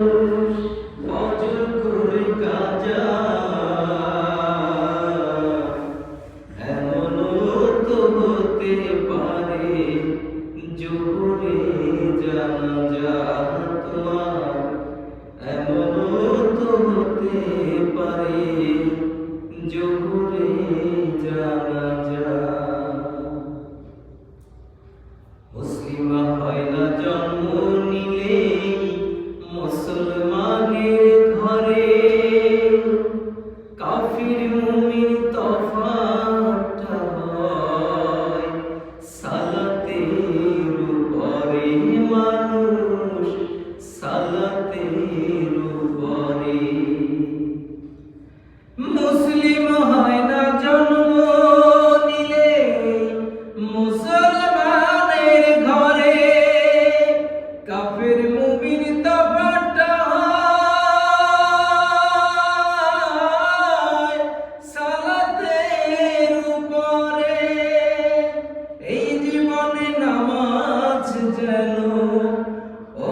ফজর করে কাজা এমনও তো হতে পারে জোহরে জানাজা তোমার এমনও তো হতে পারে জোহরে জানাজা মুসলিমা হয় না জন্ম নিলে মুসলমানের ঘরে কাফির মুমিন তফাৎটা হয় সালাতের উপরে মানুষ সালাতের উপরে মুসলিম হয় না জন্ম নিলে মুসলমানের ঘরে কাফির মুমিন তফাৎটা হয় সালাতের উপরে এই জীবনে নামাজ যেন ও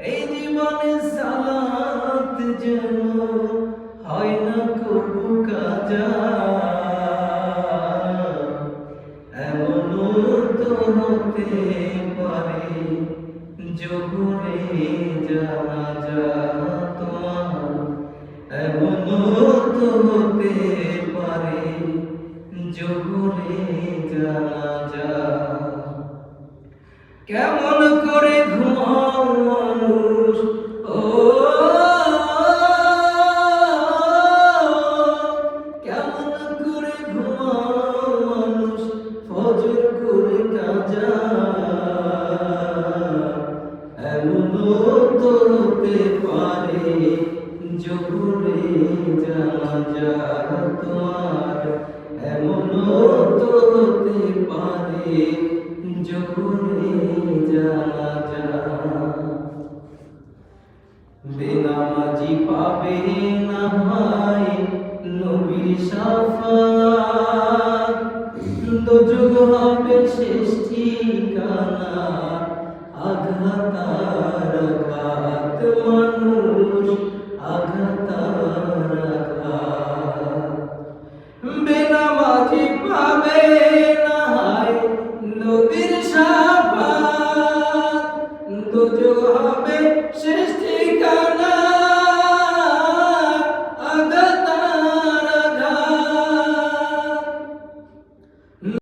এই জীবনে সালাত যেন হয় না কবু কাজা এমনও তো হতে পারে জোহরে জানাজা তোমার এমনও তো হতে পারে জোহরে জানাজা কেমন করে ঘুমাও মানুষ ও কেমন করে ঘুমাও মানুষ ফজর করে কাজা এমনও তো হতে পারে জোহরে জানাজা তোমার এমনও তো হতে পারে জোহরে জানাজা বেনামাজি পাবে না ভাই নবীর শাফাত দোজখ হবে শেষ ঠিকানা আঘাতার আঘাত মানুষ আঘাতার আঘাত